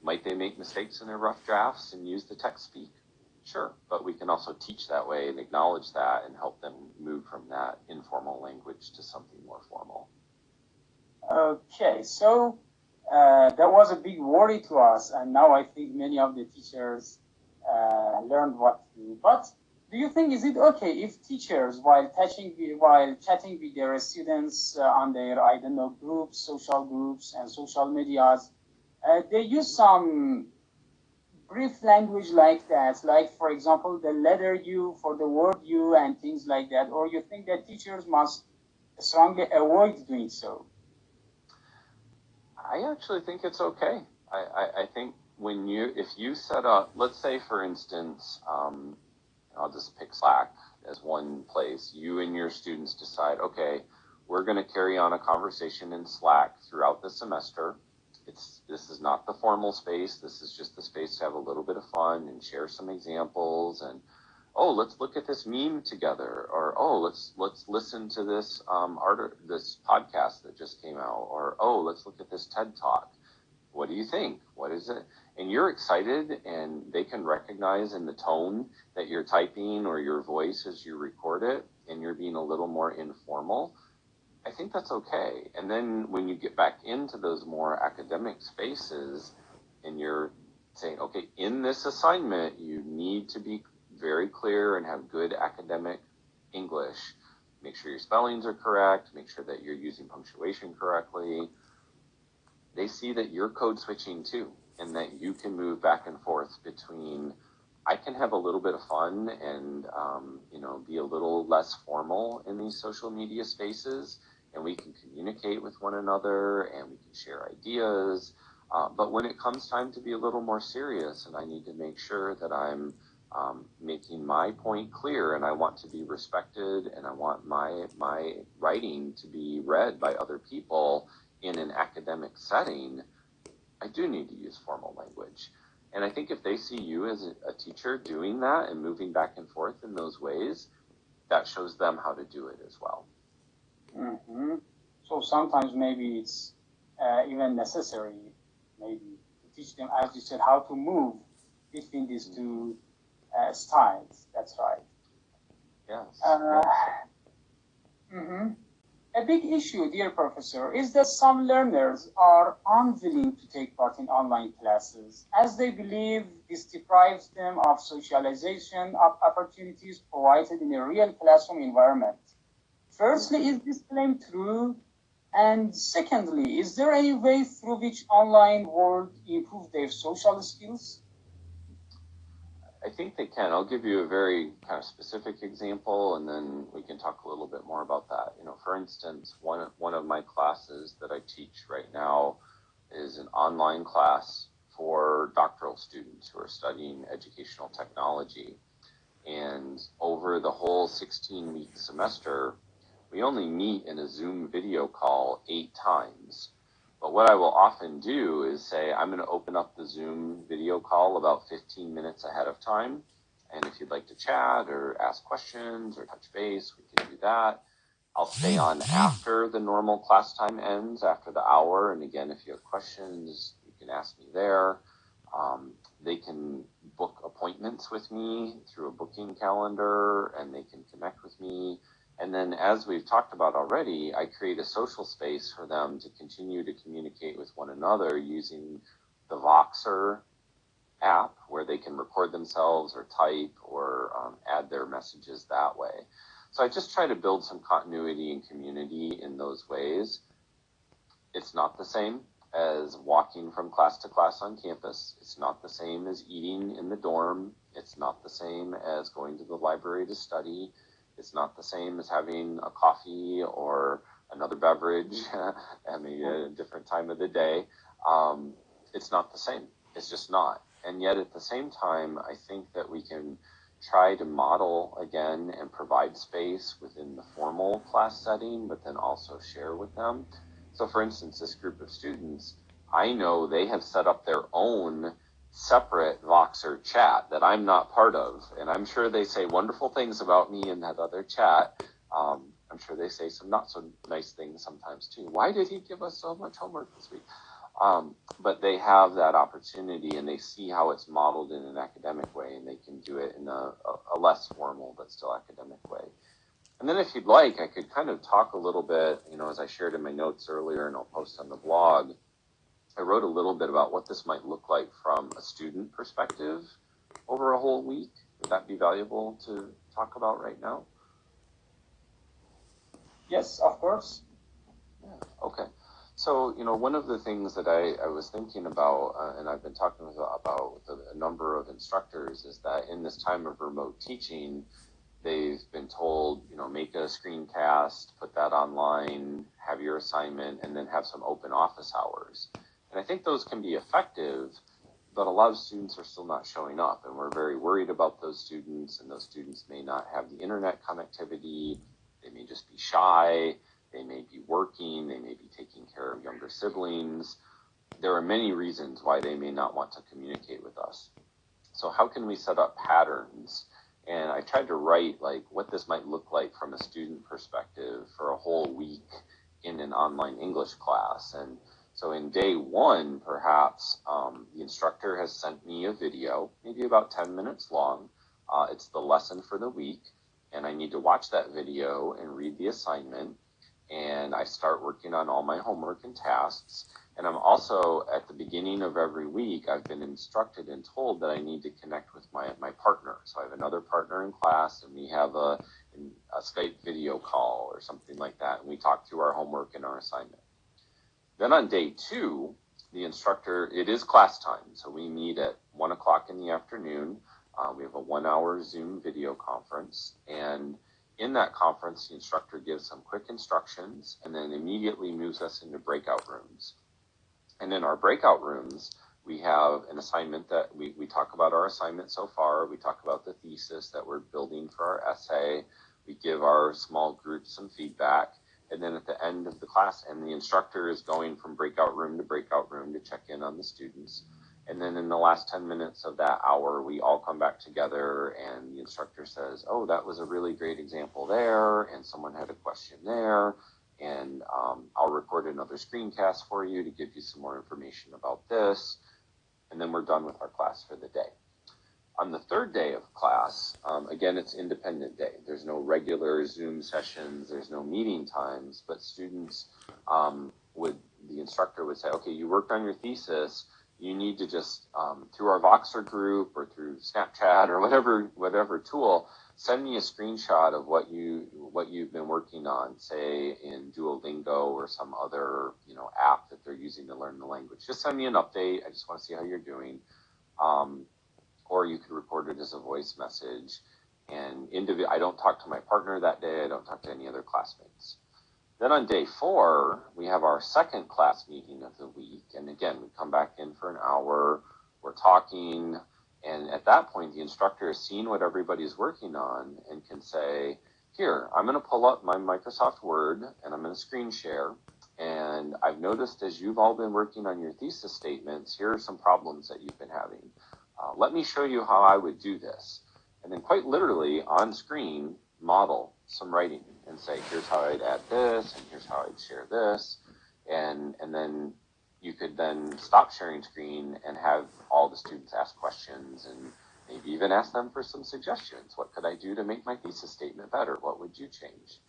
Might they make mistakes in their rough drafts and use the text speak? Sure, but we can also teach that way and acknowledge that and help them move from that informal language to something more formal. Okay, so that was a big worry to us, and now I think many of the teachers learned what to do. But do you think is it okay if teachers, while chatting with their students on their groups, social groups, and social medias, they use some brief language like that, like for example the letter U for the word you and things like that, or you think that teachers must strongly avoid doing so? I actually think it's okay. I think if you set up, let's say for instance, I'll just pick Slack as one place. You and your students decide, okay, we're going to carry on a conversation in Slack throughout the semester. This is not the formal space. This is just the space to have a little bit of fun and share some examples. And oh, let's look at this meme together. Or oh, let's listen to this this podcast that just came out. Or oh, let's look at this TED Talk. What do you think? What is it? And you're excited, and they can recognize in the tone that you're typing or your voice as you record it, and you're being a little more informal. I think that's okay. And then when you get back into those more academic spaces and you're saying, okay, in this assignment, you need to be very clear and have good academic English. Make sure your spellings are correct. Make sure that you're using punctuation correctly. They see that you're code switching too, and that you can move back and forth between, I can have a little bit of fun and, be a little less formal in these social media spaces, and we can communicate with one another and we can share ideas. But when it comes time to be a little more serious, and I need to make sure that I'm making my point clear, and I want to be respected, and I want my writing to be read by other people in an academic setting, I do need to use formal language. And I think if they see you as a teacher doing that and moving back and forth in those ways, that shows them how to do it as well. Mm-hmm. So sometimes maybe it's even necessary, maybe to teach them, as you said, how to move between these two styles. That's right. Yes. Mm-hmm. A big issue, dear professor, is that some learners are unwilling to take part in online classes as they believe this deprives them of socialization of opportunities provided in a real classroom environment. Firstly, is this claim true? And secondly, is there any way through which online world improve their social skills? I think they can. I'll give you a very kind of specific example, and then we can talk a little bit more about that. For instance, one of my classes that I teach right now is an online class for doctoral students who are studying educational technology. And over the whole 16-week semester, we only meet in a Zoom video call 8 times. But what I will often do is say, I'm going to open up the Zoom video call about 15 minutes ahead of time. And if you'd like to chat or ask questions or touch base, we can do that. I'll stay on after the normal class time ends, after the hour. And again, if you have questions, you can ask me there. They can book appointments with me through a booking calendar, and they can connect with me. And then, as we've talked about already, I create a social space for them to continue to communicate with one another using the Voxer app, where they can record themselves or type or add their messages that way. So I just try to build some continuity and community in those ways. It's not the same as walking from class to class on campus. It's not the same as eating in the dorm. It's not the same as going to the library to study. It's not the same as having a coffee or another beverage at maybe a different time of the day. It's not the same. It's just not. And yet at the same time, I think that we can try to model again and provide space within the formal class setting, but then also share with them. So for instance, this group of students, I know they have set up their own separate Voxer chat that I'm not part of. And I'm sure they say wonderful things about me in that other chat. I'm sure they say some not so nice things sometimes too. Why did he give us so much homework this week? But they have that opportunity and they see how it's modeled in an academic way, and they can do it in a less formal but still academic way. And then if you'd like, I could kind of talk a little bit, as I shared in my notes earlier and I'll post on the blog, I wrote a little bit about what this might look like from a student perspective over a whole week. Would that be valuable to talk about right now? Yes, of course. Yeah, okay. So, one of the things that I was thinking about, and I've been talking about with a number of instructors, is that in this time of remote teaching, they've been told, make a screencast, put that online, have your assignment, and then have some open office hours. And I think those can be effective, but a lot of students are still not showing up, and we're very worried about those students, and those students may not have the internet connectivity, they may just be shy, they may be working, they may be taking care of younger siblings. There are many reasons why they may not want to communicate with us. So how can we set up patterns? And I tried to write what this might look like from a student perspective for a whole week in an online English class. And so in day one, perhaps the instructor has sent me a video, maybe about 10 minutes long. It's the lesson for the week, and I need to watch that video and read the assignment. And I start working on all my homework and tasks. And I'm also, at the beginning of every week, I've been instructed and told that I need to connect with my partner. So I have another partner in class, and we have a Skype video call or something like that. And we talk through our homework and our assignment. Then on day two, the instructor, it is class time. So we meet at 1 o'clock in the afternoon. We have a 1-hour Zoom video conference. And in that conference, the instructor gives some quick instructions and then immediately moves us into breakout rooms. And in our breakout rooms, we have an assignment that we talk about our assignment so far. We talk about the thesis that we're building for our essay. We give our small group some feedback. And then at the end of the class, and the instructor is going from breakout room to check in on the students. And then in the last 10 minutes of that hour, we all come back together and the instructor says, oh, that was a really great example there, and someone had a question there, and I'll record another screencast for you to give you some more information about this. And then we're done with our class for the day. On the third day of class, again, it's independent day. There's no regular Zoom sessions, there's no meeting times, but students the instructor would say, okay, you worked on your thesis, you need to just, through our Voxer group or through Snapchat or whatever tool, send me a screenshot of what you've been working on, say in Duolingo or some other app that they're using to learn the language. Just send me an update. I just want to see how you're doing. Or you could record it as a voice message. And I don't talk to my partner that day. I don't talk to any other classmates. Then on day 4, we have our second class meeting of the week. And again, we come back in for an hour, we're talking, and at that point, the instructor has seen what everybody's working on and can say, here, I'm going to pull up my Microsoft Word and I'm going to screen share. And I've noticed as you've all been working on your thesis statements, here are some problems that you've been having. Let me show you how I would do this. And then quite literally on screen, model some writing and say, here's how I'd add this, and here's how I'd share this. And then you could then stop sharing screen and have all the students ask questions and maybe even ask them for some suggestions. What could I do to make my thesis statement better? What would you change?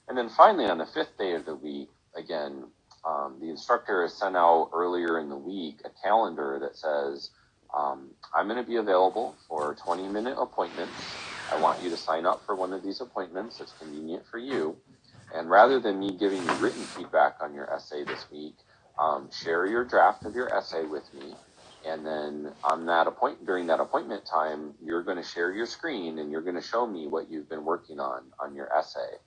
And then finally, on the 5th day of the week, again, the instructor has sent out earlier in the week a calendar that says, I'm going to be available for 20-minute appointments. I want you to sign up for one of these appointments that's convenient for you. And rather than me giving you written feedback on your essay this week, share your draft of your essay with me. And then during that appointment time, you're going to share your screen and you're going to show me what you've been working on your essay.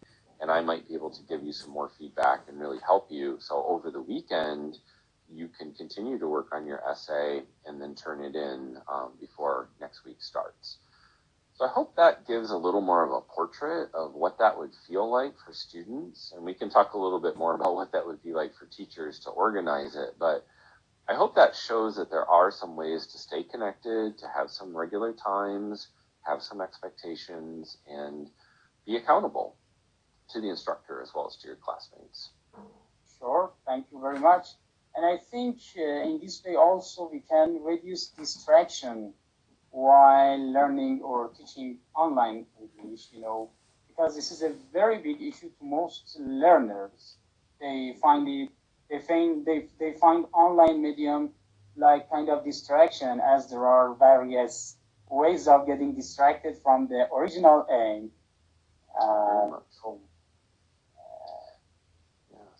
And I might be able to give you some more feedback and really help you. So over the weekend, you can continue to work on your essay and then turn it in before next week starts. So I hope that gives a little more of a portrait of what that would feel like for students. And we can talk a little bit more about what that would be like for teachers to organize it. But I hope that shows that there are some ways to stay connected, to have some regular times, have some expectations, and be accountable to the instructor as well as to your classmates. Sure, thank you very much. And I think in this way also we can reduce distraction while learning or teaching online English, because this is a very big issue to most learners. They find it, they find online medium like kind of distraction, as there are various ways of getting distracted from the original aim. So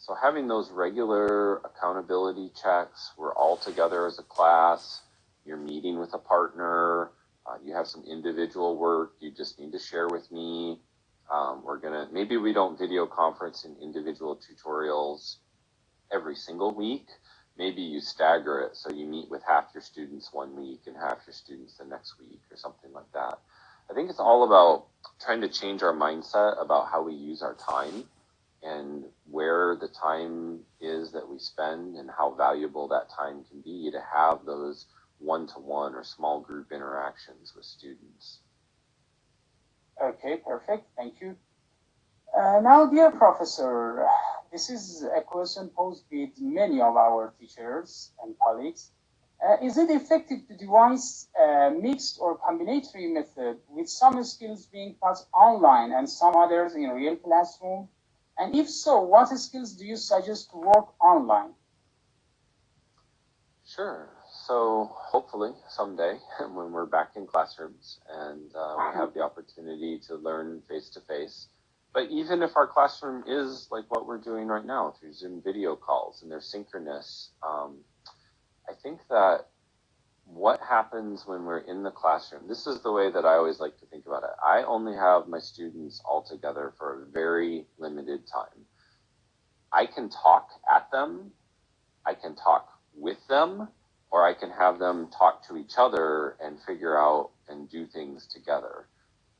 So having those regular accountability checks, we're all together as a class, you're meeting with a partner, you have some individual work you just need to share with me. Maybe we don't video conference in individual tutorials every single week. Maybe you stagger it, so you meet with half your students one week and half your students the next week or something like that. I think it's all about trying to change our mindset about how we use our time and where the time is that we spend and how valuable that time can be to have those one-to-one or small group interactions with students. Okay, perfect. Thank you. Now, dear professor, this is a question posed with many of our teachers and colleagues. Is it effective to devise a mixed or combinatory method with some skills being taught online and some others in real classroom? And if so, what skills do you suggest to work online? Sure. So hopefully someday when we're back in classrooms and we have the opportunity to learn face-to-face, but even if our classroom is like what we're doing right now through Zoom video calls and they're synchronous, I think that what happens when we're in the classroom, this is the way that I always like to think about it. I only have my students all together for a very limited time. I can talk at them, I can talk with them, or I can have them talk to each other and figure out and do things together.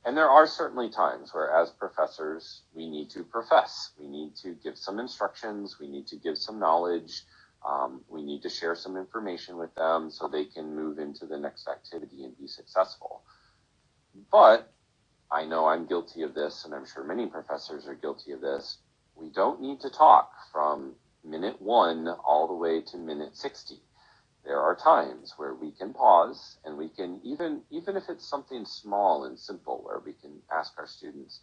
And there are certainly times where as professors, we need to profess. We need to give some instructions, we need to give some knowledge, we need to share some information with them so they can move into the next activity and be successful. But I know I'm guilty of this, and I'm sure many professors are guilty of this. We don't need to talk from minute 1 all the way to minute 60. There are times where we can pause and we can, even if it's something small and simple, where we can ask our students,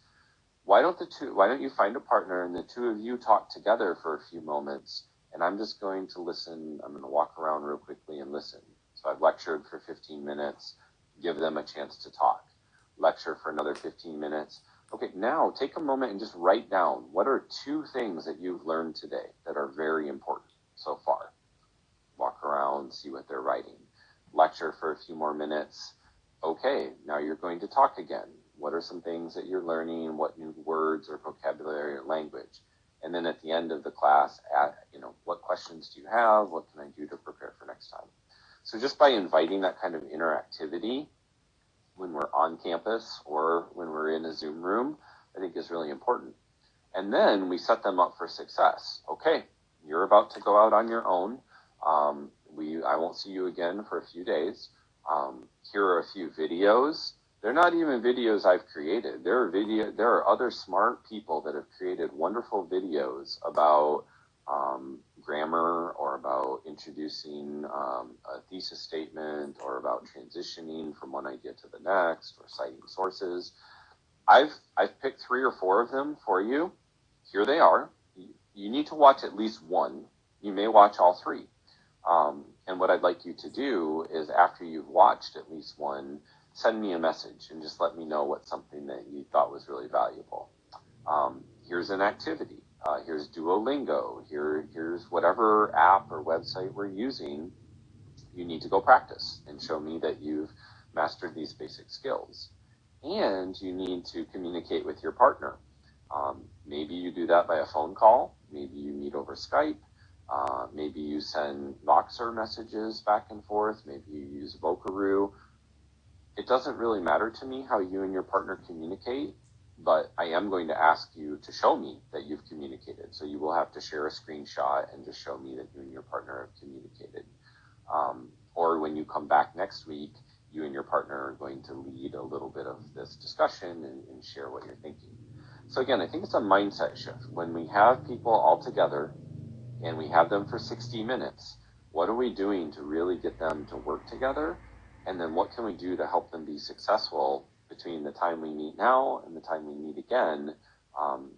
why don't you find a partner and the two of you talk together for a few moments, and I'm just going to listen. I'm going to walk around real quickly and listen. So I've lectured for 15 minutes, give them a chance to talk. Lecture for another 15 minutes. Okay, now take a moment and just write down, what are 2 things that you've learned today that are very important so far? Walk around, see what they're writing. Lecture for a few more minutes. Okay, now you're going to talk again. What are some things that you're learning? What new words or vocabulary or language? And then at the end of the class, what questions do you have? What can I do to prepare for next time? So just by inviting that kind of interactivity when we're on campus or when we're in a Zoom room, I think is really important. And then we set them up for success. Okay, you're about to go out on your own. I won't see you again for a few days. Here are a few videos. They're not even videos I've created. There are other smart people that have created wonderful videos about grammar or about introducing a thesis statement or about transitioning from one idea to the next or citing sources. I've picked 3 or 4 of them for you. Here they are. You need to watch at least one. You may watch all 3. And what I'd like you to do is, after you've watched at least one, send me a message and just let me know what's something that you thought was really valuable. Here's an activity. Here's Duolingo. Here's whatever app or website we're using. you need to go practice and show me that you've mastered these basic skills. And you need to communicate with your partner. Maybe you do that by a phone call. Maybe you meet over Skype. Maybe you send Voxer messages back and forth. Maybe you use Vocaroo. It doesn't really matter to me how you and your partner communicate, but I am going to ask you to show me that you've communicated. So you will have to share a screenshot and just show me that you and your partner have communicated. Or when you come back next week, you and your partner are going to lead a little bit of this discussion and share what you're thinking. So again, I think it's a mindset shift. When we have people all together and we have them for 60 minutes, what are we doing to really get them to work together? And then what can we do to help them be successful between the time we meet now and the time we meet again,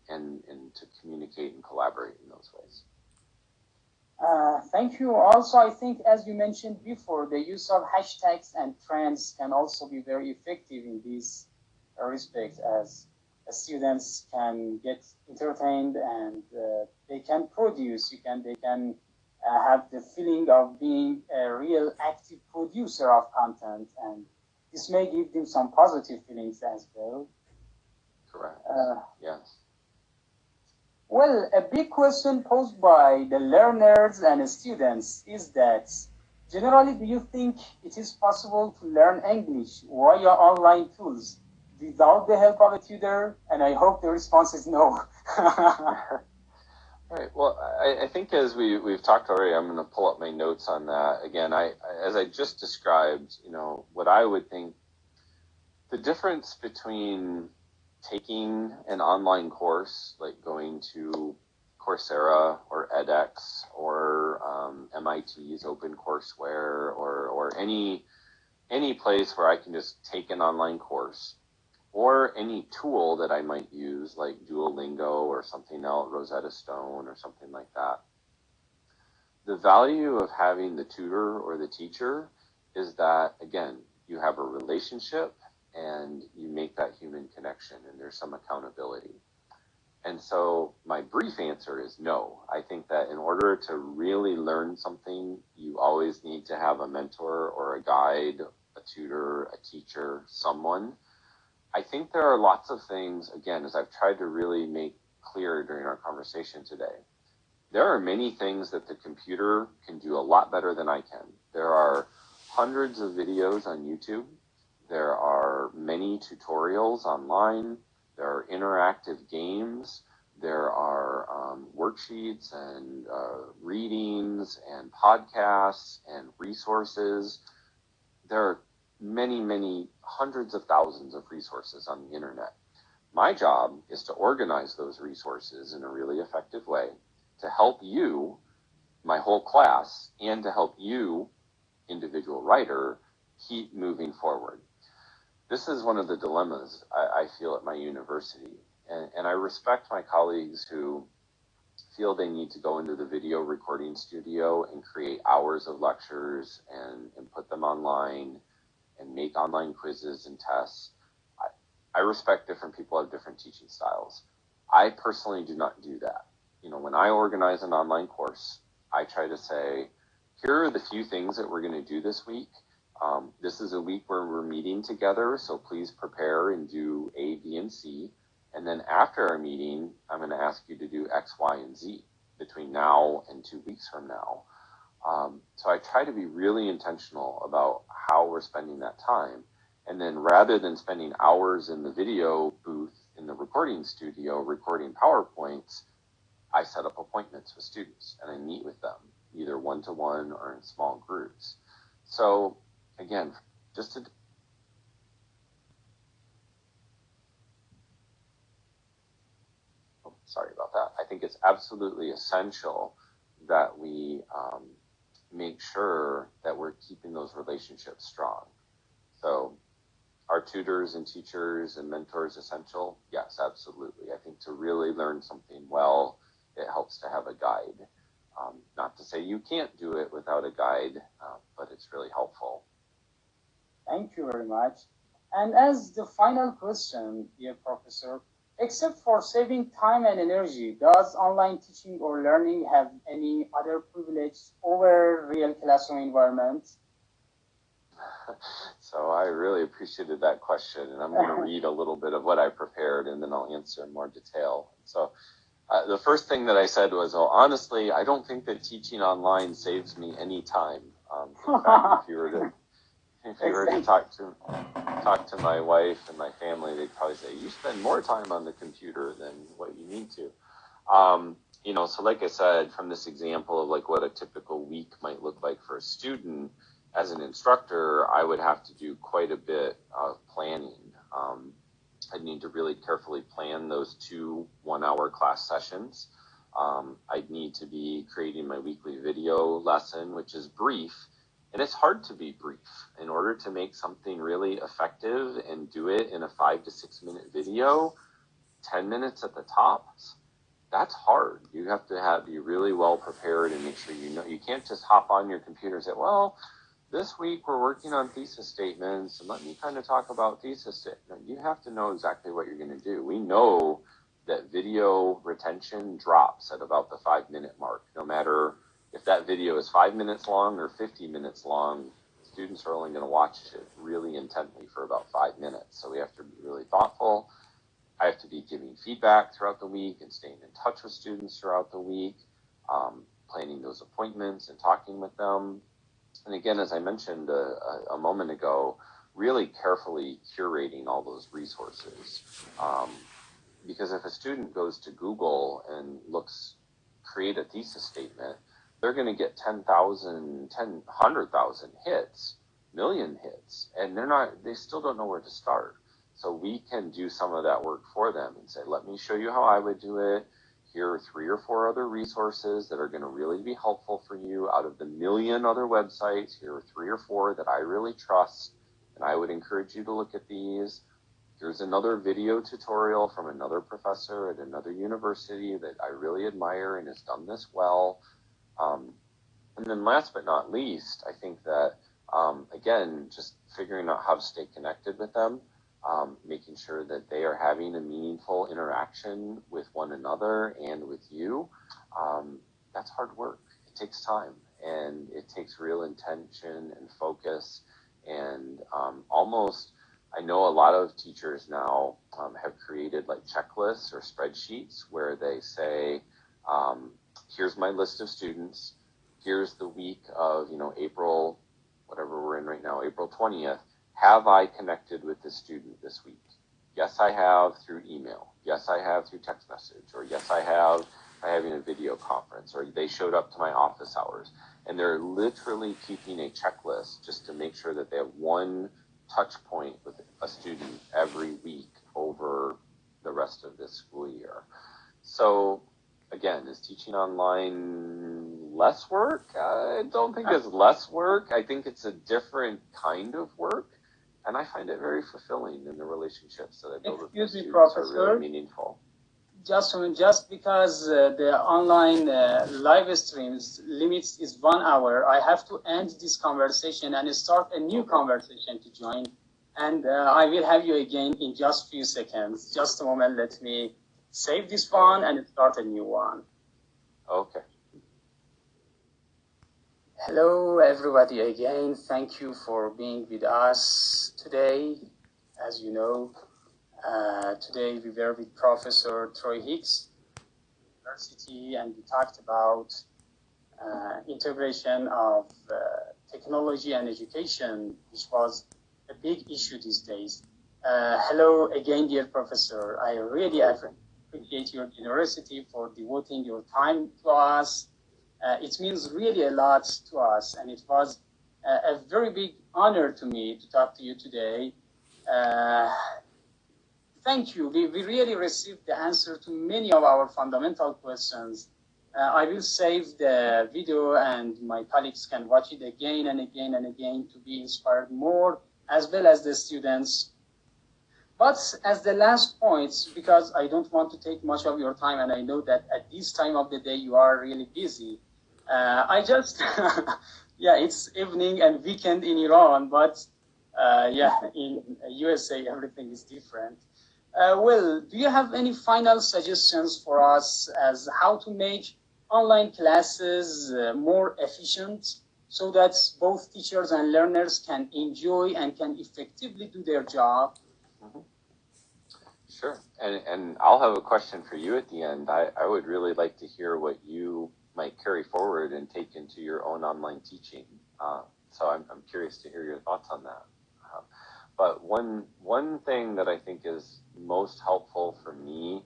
and to communicate and collaborate in those ways? Thank you. Also, I think, as you mentioned before, the use of hashtags and trends can also be very effective in this respect, as students can get entertained and they can produce. They can have the feeling of being a real active producer of content, and this may give them some positive feelings as well. Correct. Yes. Well, a big question posed by the learners and students is that, generally, do you think it is possible to learn English via online tools without the help of a tutor? And I hope the response is no. Right. Well, I think as we've talked already, I'm going to pull up my notes on that. Again, as I just described, what I would think, the difference between taking an online course, like going to Coursera or edX or MIT's OpenCourseWare or any place where I can just take an online course, or any tool that I might use like Duolingo or something else, Rosetta Stone or something like that. The value of having the tutor or the teacher is that, again, you have a relationship and you make that human connection, and there's some accountability. And so my brief answer is no. I think that in order to really learn something, you always need to have a mentor or a guide, a tutor, a teacher, someone. I think there are lots of things, again, as I've tried to really make clear during our conversation today, there are many things that the computer can do a lot better than I can. There are hundreds of videos on YouTube. There are many tutorials online. There are interactive games. There are worksheets and readings and podcasts and resources. There are many, many hundreds of thousands of resources on the internet. My job is to organize those resources in a really effective way to help you, my whole class, and to help you, individual writer, keep moving forward. This is one of the dilemmas I feel at my university. And I respect my colleagues who feel they need to go into the video recording studio and create hours of lectures and put them online and make online quizzes and tests. I respect different people have different teaching styles. I personally do not do that. When I organize an online course, I try to say, here are the few things that we're going to do this week. This is a week where we're meeting together, so please prepare and do A, B, and C. And then after our meeting, I'm going to ask you to do X, Y, and Z between now and 2 weeks from now. So I try to be really intentional about how we're spending that time. And then rather than spending hours in the video booth in the recording studio recording PowerPoints, I set up appointments with students and I meet with them, either one-to-one or in small groups. So again, just to sorry about that. I think it's absolutely essential that we make sure that we're keeping those relationships strong. So are tutors and teachers and mentors essential? Yes, absolutely. I think to really learn something well, it helps to have a guide. Not to say you can't do it without a guide, but it's really helpful. Thank you very much. And as the final question, dear Professor, except for saving time and energy, does online teaching or learning have any other privilege over real classroom environments? So I really appreciated that question, and I'm going to read a little bit of what I prepared, and then I'll answer in more detail. So the first thing that I said was, well, honestly, I don't think that teaching online saves me any time. In fact, if you were to talk to my wife and my family, they'd probably say you spend more time on the computer than what you need to. So like I said, from this example of like what a typical week might look like for a student, as an instructor, I would have to do quite a bit of planning. I'd need to really carefully plan those 2 one-hour class sessions. I'd need to be creating my weekly video lesson, which is brief. And it's hard to be brief. In order to make something really effective and do it in a 5 to 6 minute video, 10 minutes at the top, that's hard. You have to be really well prepared and make sure you know. You can't just hop on your computer and say, well, this week we're working on thesis statements, and let me kind of talk about thesis statements. You have to know exactly what you're going to do. We know that video retention drops at about the 5 minute mark. No matter if that video is 5 minutes long or 50 minutes long, students are only going to watch it really intently for about 5 minutes. So we have to be really thoughtful. I have to be giving feedback throughout the week and staying in touch with students throughout the week, planning those appointments and talking with them. And again, as I mentioned a moment ago, really carefully curating all those resources. Because if a student goes to Google and create a thesis statement, they're going to get 10,000, 100,000 hits, million hits, and they still don't know where to start. So we can do some of that work for them and say, let me show you how I would do it. Here are 3 or 4 other resources that are going to really be helpful for you out of the million other websites. Here are 3 or 4 that I really trust, and I would encourage you to look at these. Here's another video tutorial from another professor at another university that I really admire and has done this well. And then last but not least, I think that, again, just figuring out how to stay connected with them. Making sure that they are having a meaningful interaction with one another and with you. That's hard work. It takes time, and it takes real intention and focus. And I know a lot of teachers now have created like checklists or spreadsheets where they say, here's my list of students. Here's the week of, April, whatever we're in right now, April 20th. Have I connected with this student this week? Yes, I have through email. Yes, I have through text message. Or yes, I have by having a video conference. Or they showed up to my office hours. And they're literally keeping a checklist just to make sure that they have one touch point with a student every week over the rest of this school year. So again, is teaching online less work? I don't think it's less work. I think it's a different kind of work. And I find it very fulfilling in the relationships that I build with my students are really meaningful. Just because the online live streams limits is 1 hour, I have to end this conversation and start a new conversation to join. And I will have you again in just a few seconds. Just a moment, let me save this one and start a new one. Okay. Hello, everybody again. Thank you for being with us today. As you know, today we were with Professor Troy Hicks, University, and we talked about integration of technology and education, which was a big issue these days. Hello again, dear Professor. I really appreciate your generosity for devoting your time to us. It means really a lot to us, and it was a very big honor to me to talk to you today. Thank you. We really received the answer to many of our fundamental questions. I will save the video, and my colleagues can watch it again and again and again to be inspired more, as well as the students. But as the last point, because I don't want to take much of your time, and I know that at this time of the day you are really busy, I just, it's evening and weekend in Iran, but in USA everything is different. Well, do you have any final suggestions for us as how to make online classes more efficient so that both teachers and learners can enjoy and can effectively do their job? Mm-hmm. Sure. And I'll have a question for you at the end. I would really like to hear what you might carry forward and take into your own online teaching. So I'm curious to hear your thoughts on that. But one thing that I think is most helpful for me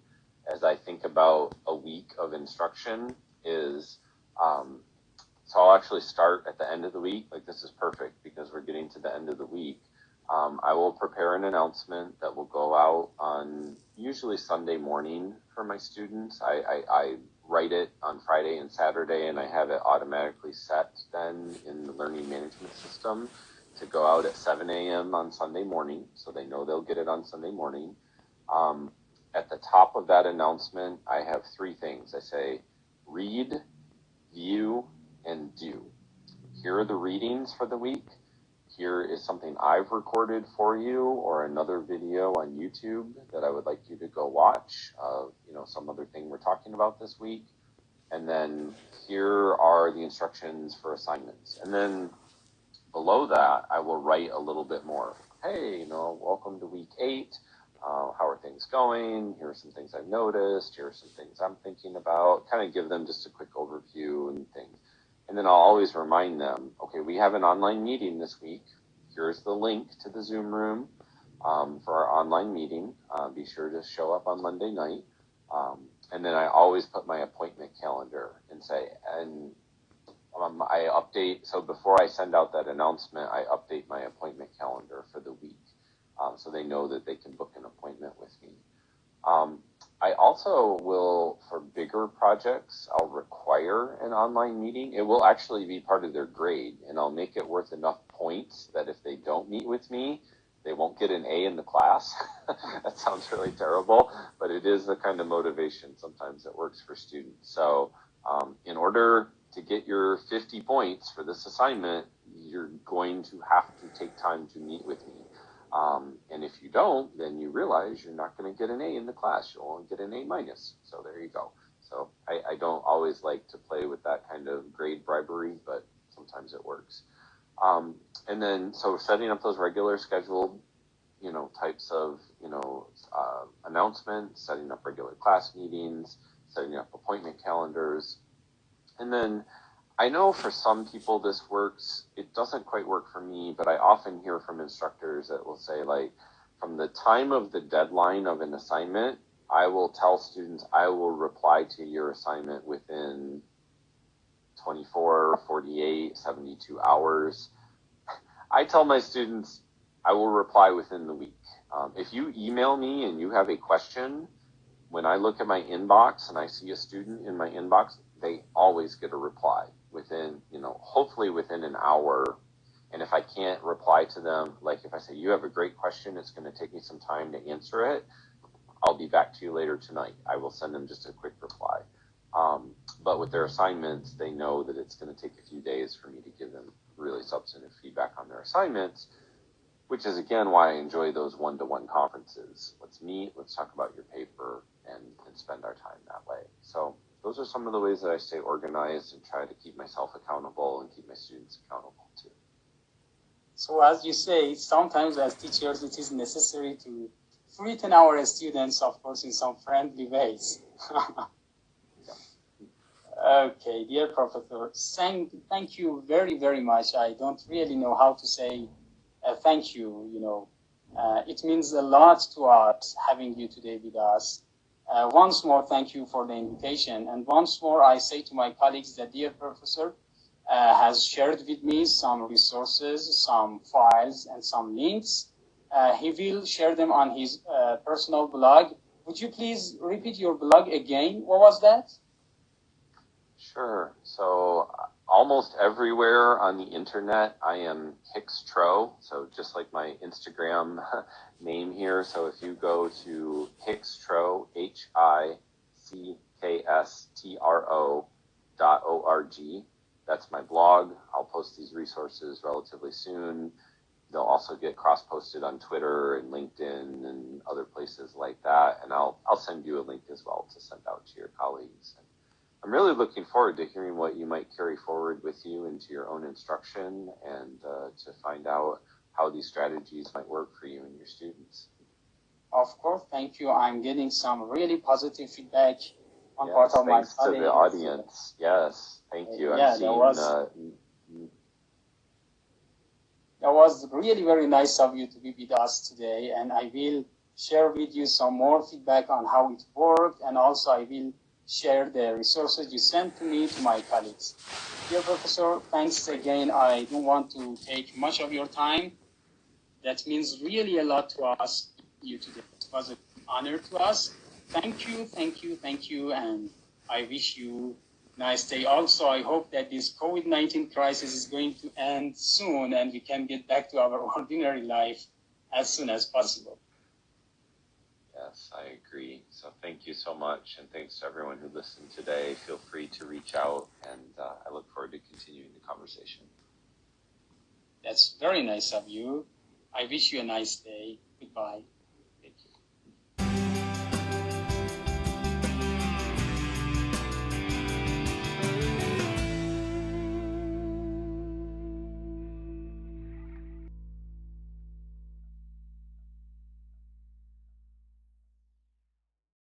as I think about a week of instruction is, so I'll actually start at the end of the week. Like, this is perfect because we're getting to the end of the week. I will prepare an announcement that will go out on usually Sunday morning for my students. I write it on Friday and Saturday, and I have it automatically set then in the learning management system to go out at 7 a.m. on Sunday morning, so they know they'll get it on Sunday morning. At the top of that announcement, I have three things. I say, read, view, and do. Here are the readings for the week. Here is something I've recorded for you or another video on YouTube that I would like you to go watch of, some other thing we're talking about this week. And then here are the instructions for assignments. And then below that, I will write a little bit more. Hey, welcome to week 8. How are things going? Here are some things I've noticed. Here are some things I'm thinking about. Kind of give them just a quick overview and things. And then I'll always remind them, okay, we have an online meeting this week. Here's the link to the Zoom room for our online meeting. Be sure to show up on Monday night. And then I always put my appointment calendar and say, I update. So before I send out that announcement, I update my appointment calendar for the week. So they know that they can book an appointment with me. I also will, for bigger projects, I'll require an online meeting. It will actually be part of their grade, and I'll make it worth enough points that if they don't meet with me, they won't get an A in the class. That sounds really terrible, but it is the kind of motivation sometimes that works for students. So in order to get your 50 points for this assignment, you're going to have to take time to meet with me. And if you don't, then you realize you're not going to get an A in the class. You'll only get an A minus. So there you go. So I don't always like to play with that kind of grade bribery, but sometimes it works. And then, so setting up those regular scheduled, types of, announcements, setting up regular class meetings, setting up appointment calendars. And then I know for some people this works. It doesn't quite work for me, but I often hear from instructors that will say, like, from the time of the deadline of an assignment, I will tell students I will reply to your assignment within 24, 48, 72 hours. I tell my students I will reply within the week. If you email me and you have a question, when I look at my inbox and I see a student in my inbox, they always get a reply within, hopefully within an hour. And if I can't reply to them, like if I say, you have a great question, it's going to take me some time to answer it, I'll be back to you later tonight. I will send them just a quick reply. But with their assignments, they know that it's going to take a few days for me to give them really substantive feedback on their assignments, which is, again, why I enjoy those one-to-one conferences. Let's meet, let's talk about your paper, and spend our time that way. So those are some of the ways that I stay organized and try to keep myself accountable and keep my students accountable too. So as you say, sometimes as teachers, it is necessary to threaten our students, of course, in some friendly ways. Okay, dear Professor, thank you very, very much. I don't really know how to say thank you, it means a lot to us having you today with us. Once more, thank you for the invitation. And once more, I say to my colleagues that dear Professor has shared with me some resources, some files, and some links. He will share them on his personal blog. Would you please repeat your blog again? What was that? Sure. So almost everywhere on the internet, I am Hickstro. So just like my Instagram name here. So if you go to Hickstro, HICKSTRO.org, that's my blog. I'll post these resources relatively soon. They'll also get cross-posted on Twitter and LinkedIn and other places like that. And I'll send you a link as well to send out to your colleagues. I'm really looking forward to hearing what you might carry forward with you into your own instruction and to find out how these strategies might work for you and your students. Of course, thank you. I'm getting some really positive feedback on yes, part of my thanks to the audience. Yes, thank you. Yeah, I'm seeing, that was really very nice of you to be with us today, and I will share with you some more feedback on how it worked, and also I will share the resources you sent to me to my colleagues. Dear Professor, thanks again. I don't want to take much of your time. That means really a lot to us, you today. It was an honor to us. Thank you, thank you, thank you, and I wish you a nice day. Also, I hope that this COVID-19 crisis is going to end soon and we can get back to our ordinary life as soon as possible. Yes, I agree. So thank you so much, and thanks to everyone who listened today. Feel free to reach out, and I look forward to continuing the conversation. That's very nice of you. I wish you a nice day. Goodbye.